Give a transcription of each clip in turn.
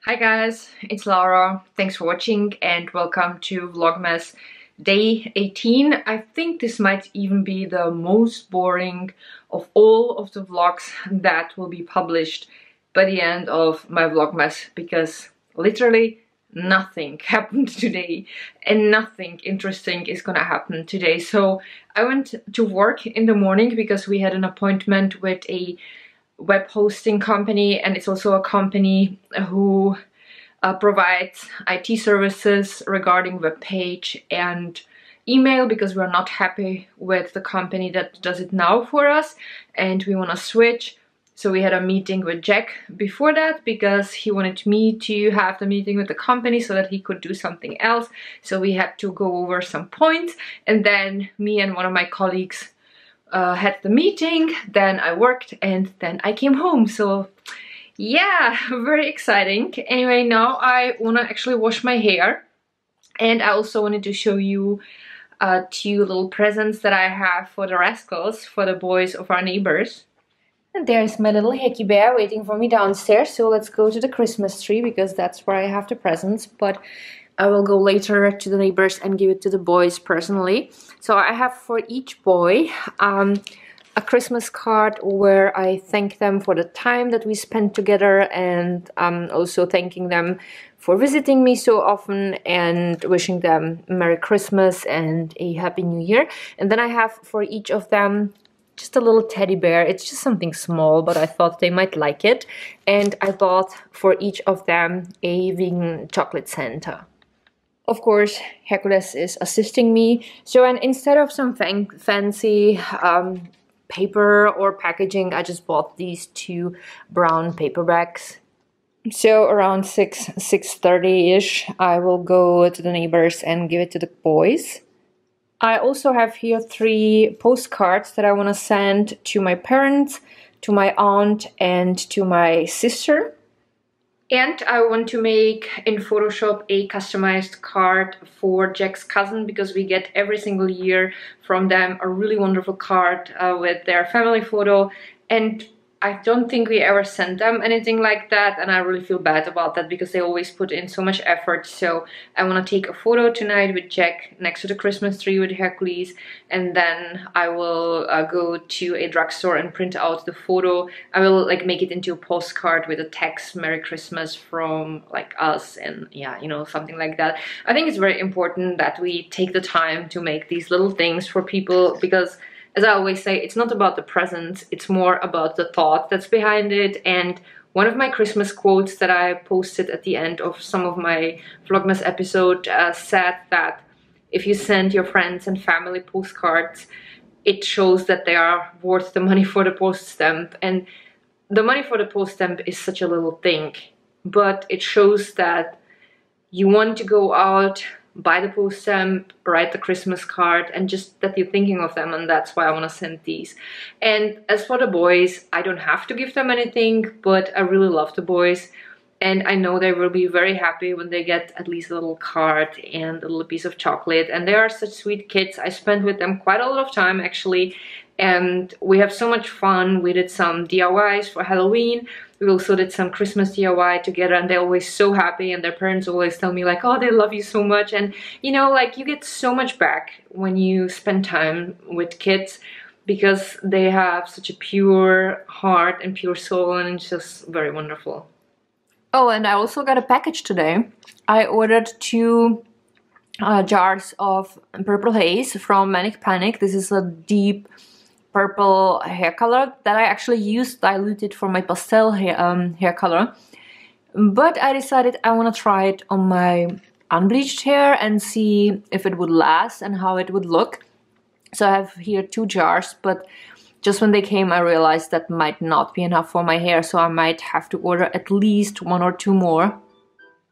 Hi guys, it's Lara. Thanks for watching and welcome to Vlogmas day 18. I think this might even be the most boring of all of the vlogs that will be published by the end of my Vlogmas because literally nothing happened today and nothing interesting is gonna happen today. So I went to work in the morning because we had an appointment with a web hosting company, and it's also a company who provides IT services regarding web page and email, because we're not happy with the company that does it now for us and we want to switch. So we had a meeting with Jack before that because he wanted me to have the meeting with the company so that he could do something else. So we had to go over some points, and then me and one of my colleagues had the meeting, then I worked, and then I came home. So yeah, very exciting. Anyway, now I want to actually wash my hair, and I also wanted to show you two little presents that I have for the rascals, for the boys of our neighbors. And there's my little Hickey bear waiting for me downstairs, so let's go to the Christmas tree because that's where I have the presents, but I will go later to the neighbors and give it to the boys personally. So I have for each boy a Christmas card where I thank them for the time that we spent together, and also thanking them for visiting me so often and wishing them Merry Christmas and a Happy New Year. And then I have for each of them just a little teddy bear. It's just something small, but I thought they might like it. And I bought for each of them a vegan chocolate Santa. Of course, Hercules is assisting me. So, and instead of some fancy paper or packaging, I just bought these two brown paper bags. So around 6:30-ish, I will go to the neighbors and give it to the boys. I also have here 3 postcards that I want to send to my parents, to my aunt, and to my sister. And I want to make in Photoshop a customized card for Jack's cousin, because we get every single year from them a really wonderful card with their family photo, and I don't think we ever sent them anything like that, and I really feel bad about that because they always put in so much effort. So I want to take a photo tonight with Jack next to the Christmas tree with Hercules, and then I will go to a drugstore and print out the photo. I will like make it into a postcard with a text "Merry Christmas" from like us, and yeah, you know, something like that. I think it's very important that we take the time to make these little things for people, because as I always say, it's not about the presents, it's more about the thought that's behind it. And one of my Christmas quotes that I posted at the end of some of my Vlogmas episode said that if you send your friends and family postcards, it shows that they are worth the money for the post stamp. And the money for the post stamp is such a little thing, but it shows that you want to go out, buy the post stamp, write the Christmas card, and just that you're thinking of them, and that's why I want to send these. And as for the boys, I don't have to give them anything, but I really love the boys, and I know they will be very happy when they get at least a little card and a little piece of chocolate. And they are such sweet kids. I spent with them quite a lot of time actually, and we have so much fun. We did some DIYs for Halloween. We also did some Christmas DIY together, and they're always so happy, and their parents always tell me like, oh, they love you so much. And you know, like, you get so much back when you spend time with kids, because they have such a pure heart and pure soul, and it's just very wonderful. Oh, and I also got a package today. I ordered 2 jars of Purple Haze from Manic Panic. This is a deep purple hair color that I actually used diluted for my pastel hair color, but I decided I want to try it on my unbleached hair and see if it would last and how it would look. So I have here 2 jars, but just when they came I realized that might not be enough for my hair, so I might have to order at least 1 or 2 more.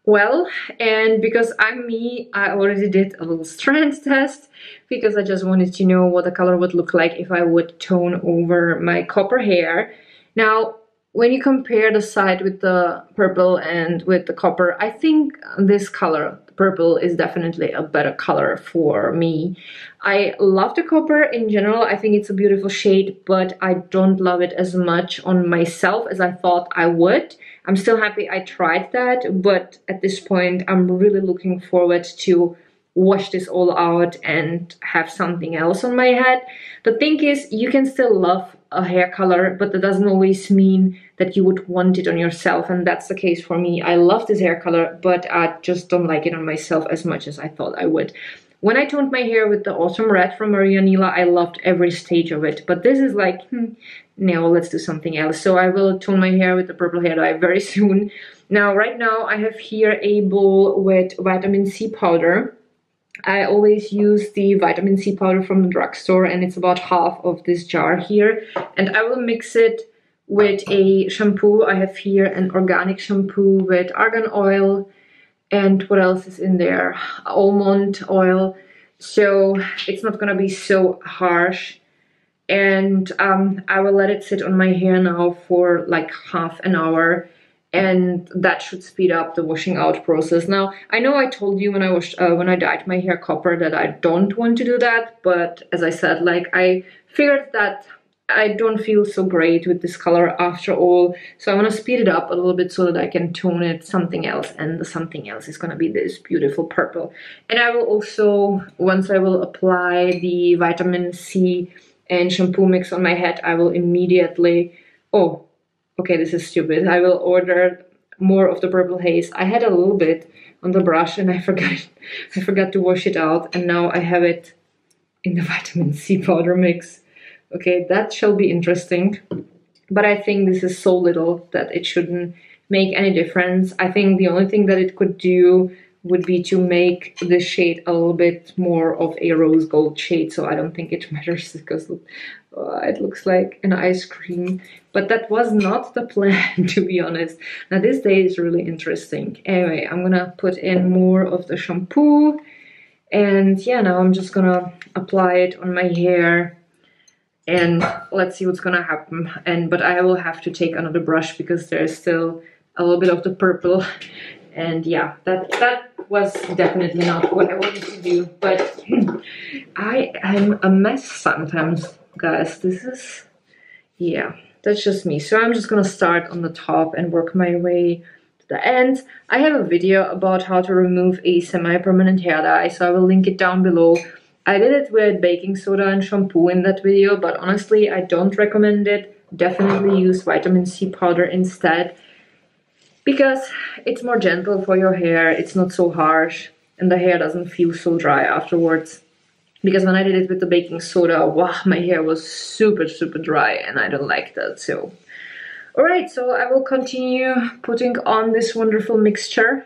Well, and because I'm me, I already did a little strand test, because I just wanted to know what the color would look like if I would tone over my copper hair. Now, when you compare the side with the purple and with the copper, I think this color, purple is definitely a better color for me. I love the copper in general. I think it's a beautiful shade, but I don't love it as much on myself as I thought I would. I'm still happy I tried that, but at this point I'm really looking forward to wash this all out and have something else on my head. The thing is, you can still love a hair color, but that doesn't always mean that you would want it on yourself, and that's the case for me. I love this hair color, but I just don't like it on myself as much as I thought I would. When I toned my hair with the Autumn Red from Maria Nila, I loved every stage of it, but this is like, no, let's do something else. So I will tone my hair with the purple hair dye very soon. Now, right now, I have here a bowl with vitamin C powder. I always use the vitamin C powder from the drugstore, and it's about half of this jar here. And I will mix it with a shampoo. I have here an organic shampoo with argan oil, and what else is in there? Almond oil. So it's not gonna be so harsh. And I will let it sit on my hair now for like half an hour. And that should speed up the washing out process. Now, I know I told you when I dyed my hair copper that I don't want to do that, but as I said, like, I figured that I don't feel so great with this color after all, so I want to speed it up a little bit so that I can tone it something else, and the something else is going to be this beautiful purple. And I will also, once I will apply the vitamin C and shampoo mix on my head, I will immediately, oh, okay, this is stupid. I will order more of the purple haze. I had a little bit on the brush and I forgot to wash it out, and now I have it in the vitamin C powder mix. Okay, that shall be interesting. But I think this is so little that it shouldn't make any difference. I think the only thing that it could do would be to make the shade a little bit more of a rose gold shade, so I don't think it matters because look, it looks like an ice cream. But that was not the plan, to be honest. Now this day is really interesting. Anyway, I'm gonna put in more of the shampoo, and yeah, now I'm just gonna apply it on my hair and let's see what's gonna happen. But I will have to take another brush because there's still a little bit of the purple. And yeah, that was definitely not what I wanted to do, but I am a mess sometimes, guys. This is, yeah, that's just me. So I'm just gonna start on the top and work my way to the ends. I have a video about how to remove a semi-permanent hair dye, so I will link it down below. I did it with baking soda and shampoo in that video, but honestly, I don't recommend it. Definitely use vitamin C powder instead, because it's more gentle for your hair, it's not so harsh, and the hair doesn't feel so dry afterwards. Because when I did it with the baking soda, wow, my hair was super dry, and I don't like that. So, alright, so I will continue putting on this wonderful mixture.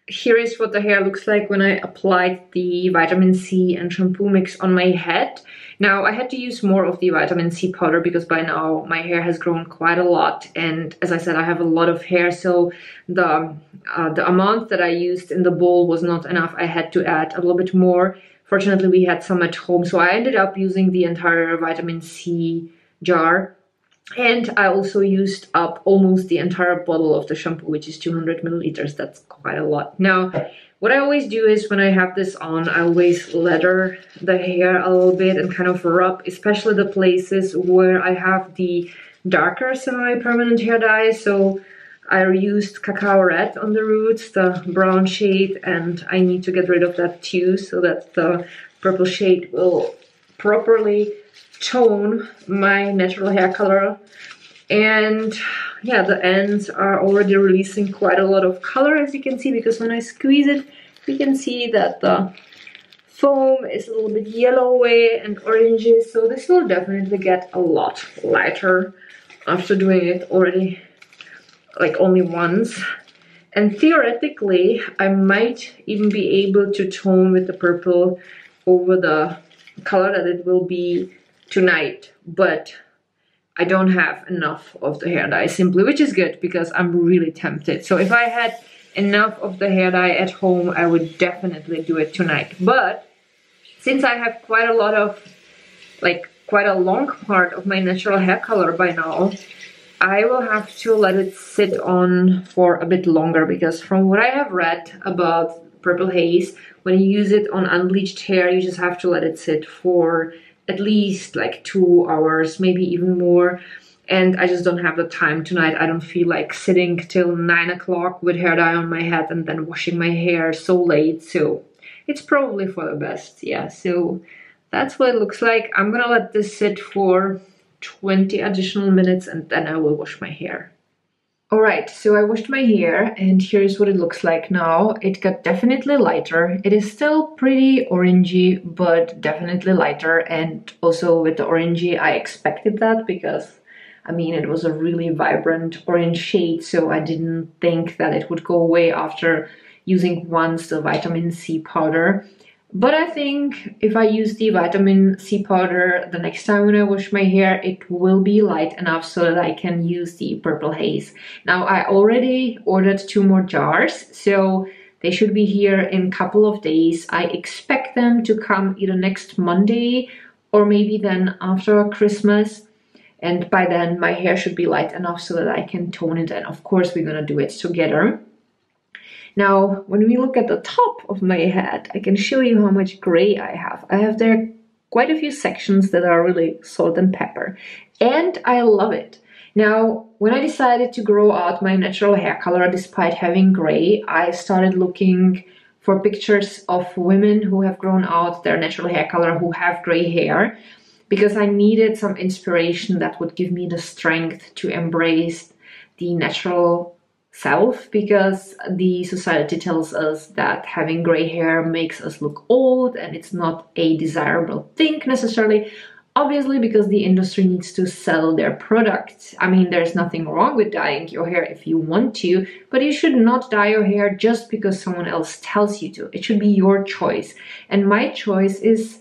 Here is what the hair looks like when I applied the vitamin C and shampoo mix on my head. Now, I had to use more of the vitamin C powder because by now my hair has grown quite a lot, and as I said, I have a lot of hair, so the amount that I used in the bowl was not enough. I had to add a little bit more. Fortunately, we had some at home, so I ended up using the entire vitamin C jar. And I also used up almost the entire bottle of the shampoo, which is 200 milliliters. That's quite a lot. Now, what I always do is when I have this on, I always lather the hair a little bit and kind of rub, especially the places where I have the darker semi-permanent hair dye. So I used cacao red on the roots, the brown shade, and I need to get rid of that too so that the purple shade will properly tone my natural hair color. And yeah, the ends are already releasing quite a lot of color, as you can see, because when I squeeze it, we can see that the foam is a little bit yellowy and orangey, so this will definitely get a lot lighter after doing it already like only once. And theoretically, I might even be able to tone with the purple over the color that it will be tonight, but I don't have enough of the hair dye simply, which is good because I'm really tempted. So if I had enough of the hair dye at home, I would definitely do it tonight. But since I have quite a lot of, like quite a long part of my natural hair color by now, I will have to let it sit on for a bit longer, because from what I have read about Purple Haze. When you use it on unbleached hair, you just have to let it sit for at least like 2 hours, maybe even more. And I just don't have the time tonight. I don't feel like sitting till 9 o'clock with hair dye on my head and then washing my hair so late. So it's probably for the best. Yeah, so that's what it looks like. I'm gonna let this sit for 20 additional minutes and then I will wash my hair. Alright, so I washed my hair and here's what it looks like now. It got definitely lighter. It is still pretty orangey, but definitely lighter. And also with the orangey, I expected that because, I mean, it was a really vibrant orange shade, so I didn't think that it would go away after using once the vitamin C powder. But I think if I use the vitamin C powder the next time when I wash my hair, it will be light enough so that I can use the Purple Haze. Now, I already ordered 2 more jars, so they should be here in a couple of days. I expect them to come either next Monday or maybe then after Christmas. And by then, my hair should be light enough so that I can tone it. And of course, we're gonna do it together. Now, when we look at the top of my head, I can show you how much gray I have. I have there quite a few sections that are really salt and pepper, and I love it. Now, when I decided to grow out my natural hair color despite having gray, I started looking for pictures of women who have grown out their natural hair color, who have gray hair, because I needed some inspiration that would give me the strength to embrace the natural self, because the society tells us that having gray hair makes us look old and it's not a desirable thing necessarily, obviously because the industry needs to sell their products. I mean, there's nothing wrong with dyeing your hair if you want to, but you should not dye your hair just because someone else tells you to. It should be your choice. And my choice is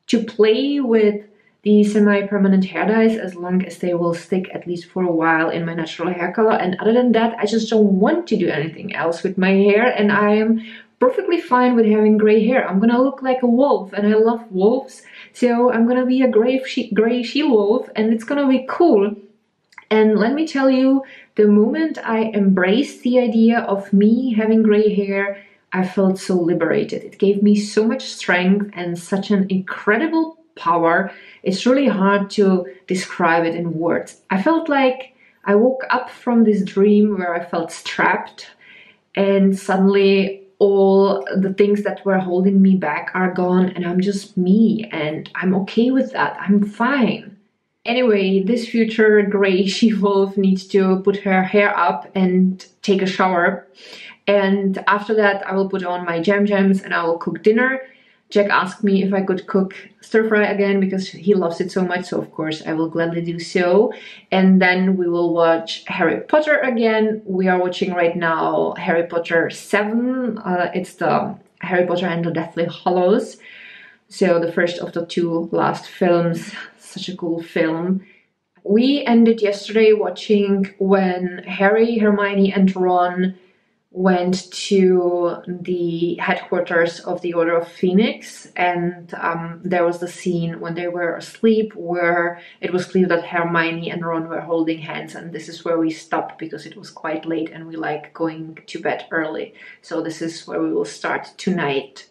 to play with the semi-permanent hair dyes as long as they will stick at least for a while in my natural hair color. And other than that, I just don't want to do anything else with my hair, and I am perfectly fine with having gray hair. I'm gonna look like a wolf, and I love wolves, so I'm gonna be a gray she-wolf, and it's gonna be cool. And let me tell you, the moment I embraced the idea of me having gray hair, I felt so liberated. It gave me so much strength and such an incredible power. It's really hard to describe it in words. I felt like I woke up from this dream where I felt trapped, and suddenly all the things that were holding me back are gone, and I'm just me, and I'm okay with that. I'm fine. Anyway, this future gray she-wolf needs to put her hair up and take a shower. And after that, I will put on my jams and I will cook dinner. Jack asked me if I could cook stir fry again because he loves it so much, so of course I will gladly do so. And then we will watch Harry Potter again. We are watching right now Harry Potter 7. It's the Harry Potter and the Deathly Hallows. So the first of the 2 last films. Such a cool film. We ended yesterday watching when Harry, Hermione and Ron went to the headquarters of the Order of Phoenix, and there was the scene when they were asleep where it was clear that Hermione and Ron were holding hands, and this is where we stopped because it was quite late and we like going to bed early. So this is where we will start tonight.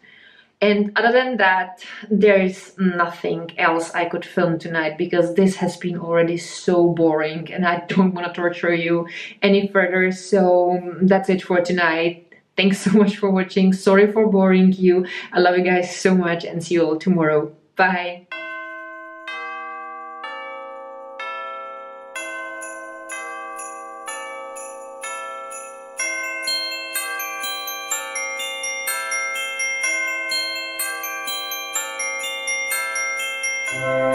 And other than that, there is nothing else I could film tonight because this has been already so boring and I don't want to torture you any further. So that's it for tonight. Thanks so much for watching. Sorry for boring you. I love you guys so much and see you all tomorrow. Bye. Bye.